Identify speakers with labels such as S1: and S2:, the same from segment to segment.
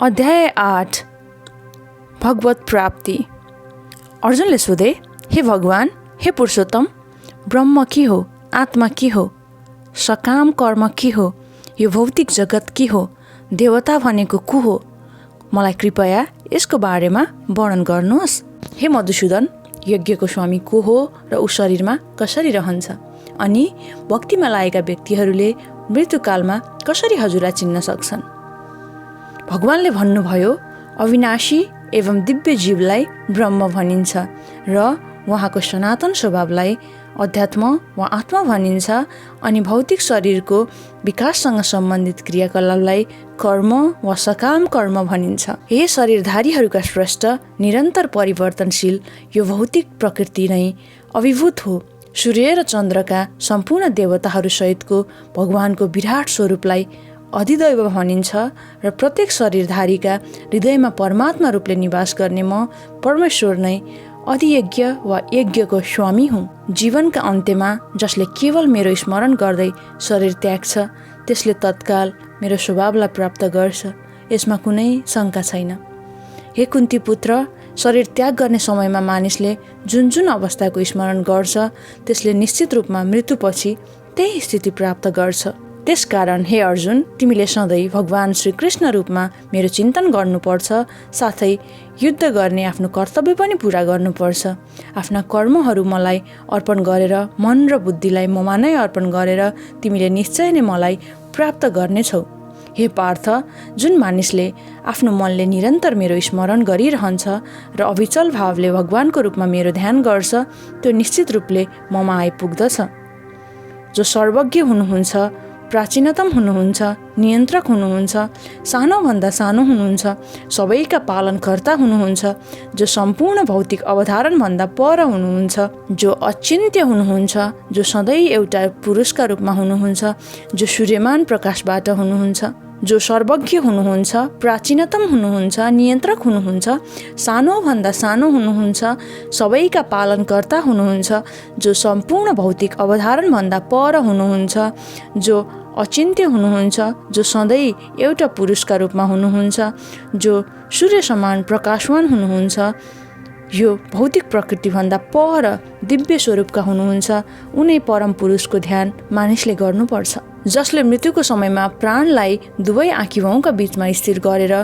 S1: अध्याय 8 भगवत प्राप्ति। अर्जुनले सोधे, हे भगवान, हे पुरुषोत्तम, ब्रह्म के हो? आत्मा के हो? सकाम कर्म के हो? यो भौतिक जगत के हो? देवता भनेको को हो? मलाई कृपया यसको बारेमा वर्णन गर्नुहोस्। हे मधुसूदन, यज्ञको स्वामी को हो र ऊ शरीरमा कसरी रहन्छ? अनि भक्तिमा लागेका व्यक्तिहरूले मृत्युकालमा कसरी हजुरलाई चिन्न सक्छन्? भगवानले भन्नुभयो, अविनाशी एवं दिव्य जीवलाई ब्रह्म भनिन्छ र उहाँको सनातन स्वभावलाई अध्यात्म वा आत्मा भनिन्छ। अनि भौतिक शरीरको विकाससँग सम्बन्धित क्रियाकलापलाई कर्म वा सकाम कर्म भनिन्छ। हे शरीरधारीहरूका स्रष्टा, निरन्तर परिवर्तनशील यो भौतिक प्रकृति नै अभिभूत हो। सूर्य र चन्द्रका सम्पूर्ण देवताहरूसहितको भगवानको विराट स्वरूपलाई अधिदैव भनिन्छ र प्रत्येक शरीरधारीका हृदयमा परमात्मा रूपले निवास गर्ने म परमेश्वर नै अधियज्ञ वा यज्ञको स्वामी हुँ। जीवनका अन्त्यमा जसले केवल मेरो स्मरण गर्दै शरीर त्याग्छ, त्यसले तत्काल मेरो स्वभावलाई प्राप्त गर्छ, यसमा कुनै शङ्का छैन। हे कुन्ती पुत्र, शरीर त्याग गर्ने समयमा मानिसले जुन जुन अवस्थाको स्मरण गर्छ, त्यसले निश्चित रूपमा मृत्युपछि त्यही स्थिति प्राप्त गर्छ। त्यसकारण हे अर्जुन, तिमीले सधैँ भगवान श्रीकृष्ण रूपमा मेरो चिन्तन गर्नुपर्छ, साथै युद्ध गर्ने आफ्नो कर्तव्य पनि पुरा गर्नुपर्छ। आफ्ना कर्महरू मलाई अर्पण गरेर, मन र बुद्धिलाई ममा नै अर्पण गरेर तिमीले निश्चय नै मलाई प्राप्त गर्नेछौ। हे पार्थ, जुन मानिसले आफ्नो मनले निरन्तर मेरो स्मरण गरिरहन्छ र अविचल भावले भगवानको रूपमा मेरो ध्यान गर्छ, त्यो निश्चित रूपले ममा आइपुग्दछ। जो सर्वज्ञ हुनुहुन्छ, प्राचीनतम हुनुहुन्छ, नियन्त्रक हुनुहुन्छ, सानोभन्दा सानो हुनुहुन्छ, सबैका पालनकर्ता हुनुहुन्छ, जो सम्पूर्ण भौतिक अवधारणभन्दा पर हुनुहुन्छ, जो अचिन्त्य हुनुहुन्छ, जो सधैँ एउटा पुरुषका रूपमा हुनुहुन्छ, जो सूर्यमान प्रकाशबाट हुनुहुन्छ, जो सर्वज्ञ हुनुहुन्छ, प्राचीनतम हुनुहुन्छ, नियन्त्रक हुनुहुन्छ, सानोभन्दा सानो हुनुहुन्छ, सबैका पालनकर्ता हुनुहुन्छ, जो सम्पूर्ण भौतिक अवधारणभन्दा पर हुनुहुन्छ, जो अचिन्त्य हुनुहुन्छ, जो सधैँ एउटा पुरुषका रूपमा हुनुहुन्छ, जो सूर्य समान प्रकाशवान हुनुहुन्छ, यो भौतिक प्रकृतिभन्दा पर दिव्य स्वरूपका हुनुहुन्छ, उनै परम पुरुषको ध्यान मानिसले गर्नुपर्छ। जसले मृत्युको समयमा प्राणलाई दुवै आँखीभौँका बीचमा स्थिर गरेर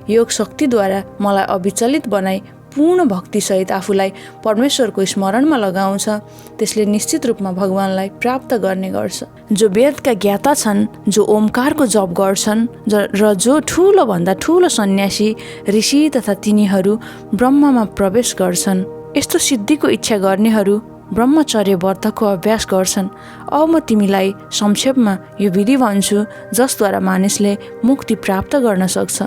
S1: योग शक्तिद्वारा मलाई अविचलित बनाई पूर्ण भक्तिसहित आफूलाई परमेश्वरको स्मरणमा लगाउँछ, त्यसले निश्चित रूपमा भगवानलाई प्राप्त गर्ने गर्छ। जो वेदका ज्ञाता छन्, जो ओमकारको जप गर्छन् र जो ठुलो भन्दा ठुलो सन्यासी, ऋषि तथा तिनीहरू ब्रह्ममा प्रवेश गर्छन्। यस्तो सिद्धिको इच्छा गर्नेहरू ब्रह्मचर्य व्रतको अभ्यास गर्छन्। अब म तिमीलाई संक्षेपमा यो विधि भन्छु जसद्वारा मानिसले मुक्ति प्राप्त गर्न सक्छ।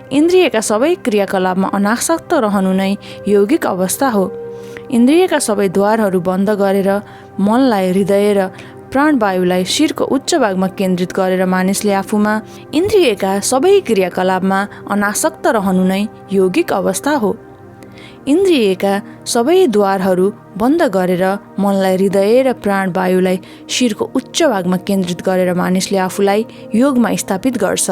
S1: इन्द्रियका सबै क्रियाकलापमा अनासक्त रहनु नै यौगिक अवस्था हो। इन्द्रियका सबै द्वारहरू बन्द गरेर मनलाई, हृदय र प्राणवायुलाई शिरको उच्च भागमा केन्द्रित गरेर मानिसले आफूमा इन्द्रियका सबै क्रियाकलापमा अनासक्त रहनु नै यौगिक अवस्था हो। इन्द्रियका सबै द्वारहरू बन्द गरेर मनलाई, हृदय र प्राणवायुलाई शिरको उच्च भागमा केन्द्रित गरेर मानिसले आफूलाई योगमा स्थापित गर्छ।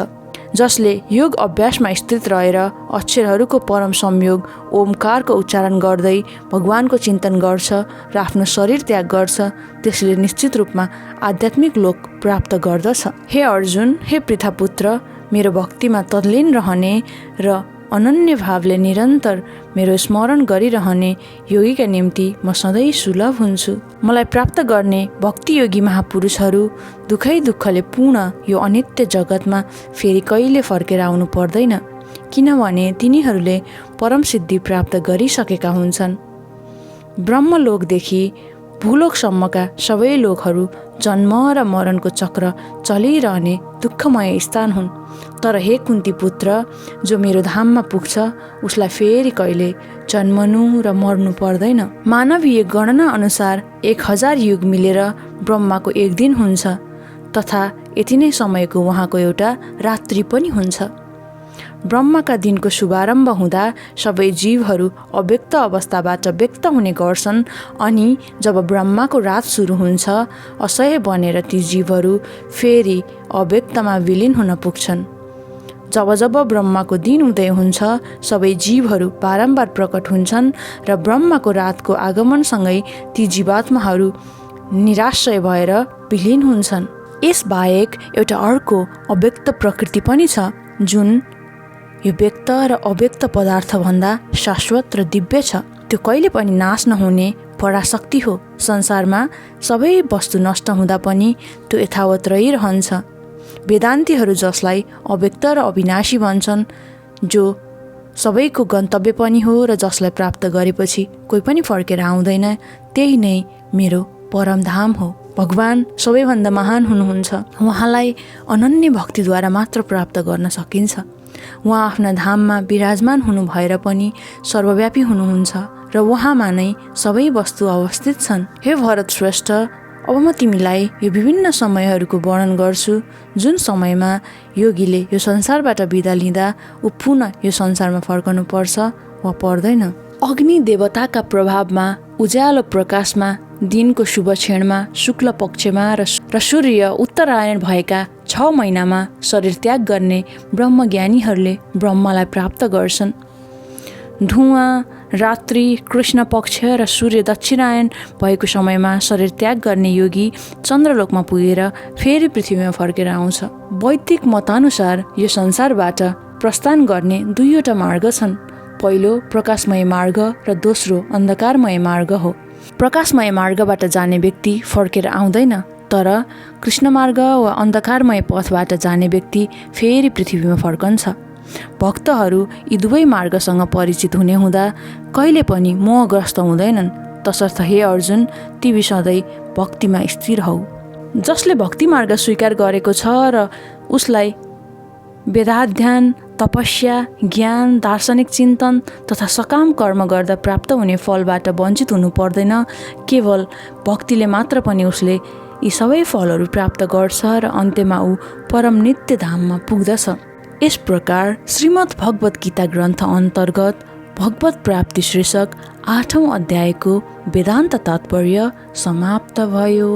S1: जसले योग अभ्यासमा स्थित रहेर अक्षरहरूको परम संयोग ओमकारको उच्चारण गर्दै भगवानको चिन्तन गर्छ र आफ्नो शरीर त्याग गर्छ, त्यसले निश्चित रूपमा आध्यात्मिक लोक प्राप्त गर्दछ। हे अर्जुन, हे पृथापुत्र, मेरो भक्तिमा तल्लीन रहने र अनन्य भावले निरन्तर मेरो स्मरण गरिरहने योगीका निम्ति म सधैँ सुलभ हुन्छु। मलाई प्राप्त गर्ने भक्तियोगी महापुरुषहरू दुःखै दुःखले पूर्ण यो अनित्य जगतमा फेरि कहिले फर्केर आउनु पर्दैन, किनभने तिनीहरूले परम सिद्धि प्राप्त गरिसकेका हुन्छन्। ब्रह्मलोकदेखि भूलोकसम्मका सबै लोकहरू जन्म र मरणको चक्र चलिरहने दुःखमय स्थान हुन्। तर हे कुन्ती पुत्र, जो मेरो धाममा पुग्छ उसलाई फेरि कहिले जन्मनु र मर्नु पर्दैन। मानवीय गणना अनुसार 1000 युग मिलेर ब्रह्माको एक दिन हुन्छ, तथा यति नै समयको उहाँको एउटा रात्रि पनि हुन्छ। ब्रह्माका दिनको शुभारम्भ हुँदा सबै जीवहरू अव्यक्त अवस्थाबाट व्यक्त हुने गर्छन्, अनि जब ब्रह्माको रात सुरु हुन्छ, असह्य बनेर ती जीवहरू फेरि अव्यक्तमा विलिन हुन पुग्छन्। जब जब ब्रह्माको दिन उदय हुन्छ सबै जीवहरू बारम्बार प्रकट हुन्छन् र ब्रह्माको रातको आगमनसँगै ती जीवात्माहरू निराश्रय भएर विलीन हुन्छन्। यसबाहेक एउटा अर्को अव्यक्त प्रकृति पनि छ जुन यो व्यक्त र अव्यक्त पदार्थभन्दा शाश्वत र दिव्य छ। त्यो कहिले पनि नाश नहुने पराशक्ति हो। संसारमा सबै वस्तु नष्ट हुँदा पनि त्यो यथावत रहिरहन्छ। वेदान्तीहरू जसलाई अव्यक्त र अविनाशी भन्छन्, जो सबैको गन्तव्य पनि हो र जसलाई प्राप्त गरेपछि कोही पनि फर्केर आउँदैन, त्यही नै मेरो परमधाम हो। भगवान सबैभन्दा महान हुनुहुन्छ। उहाँलाई अनन्य भक्तिद्वारा मात्र प्राप्त गर्न सकिन्छ। उहाँ आफ्ना धाममा विराजमान हुनु भएर पनि सर्वव्यापी हुनुहुन्छ र उहाँमा नै सबै वस्तु अवस्थित छन्। हे भरत श्रेष्ठ, अब म तिमीलाई यो विभिन्न समयहरूको वर्णन गर्छु जुन समयमा योगीले यो संसारबाट बिदा लिँदा ऊ पुनः यो संसारमा फर्कनु पर्छ वा पर्दैन। अग्नि देवताका प्रभावमा उज्यालो प्रकाशमा दिनको शुभ क्षणमा शुक्ल पक्षमा र सूर्य उत्तरायण भएका 6 महिनामा शरीर त्याग गर्ने ब्रह्मज्ञानीहरूले ब्रह्मलाई प्राप्त गर्छन्। धुवाँ रात्रि कृष्ण पक्ष र सूर्य दक्षिणायन भएको समयमा शरीर त्याग गर्ने योगी चन्द्रलोकमा पुगेर फेरि पृथ्वीमा फर्केर आउँछ। वैदिक मतानुसार यो संसारबाट प्रस्थान गर्ने 2वटा मार्ग छन्। पहिलो प्रकाशमय मार्ग र दोस्रो अन्धकारमय मार्ग हो। प्रकाशमय मार्गबाट जाने व्यक्ति फर्केर आउँदैन, तर कृष्ण मार्ग वा अन्धकारमय पथबाट जाने व्यक्ति फेरि पृथ्वीमा फर्कन्छ। भक्तहरू यी दुवै मार्गसँग परिचित हुने हुँदा कहिले पनि मोहग्रस्त हुँदैनन्। तसर्थ हे अर्जुन, तिमी सधैँ भक्तिमा स्थिर हौ। जसले भक्ति मार्ग स्वीकार गरेको छ र उसलाई वेदाध्ययन, तपस्या, ज्ञान, दार्शनिक चिन्तन तथा सकाम कर्म गर्दा प्राप्त हुने फलबाट वञ्चित हुनु पर्दैन। केवल भक्तिले मात्र पनि उसले यी सबै फलहरू प्राप्त गर्छ र अन्त्यमा ऊ परम नित्य धाममा पुग्दछ। यस प्रकार श्रीमद् भगवत गीता ग्रन्थ अन्तर्गत भगवत प्राप्ति शीर्षक 8औं अध्यायको वेदान्त तात्पर्य समाप्त भयो।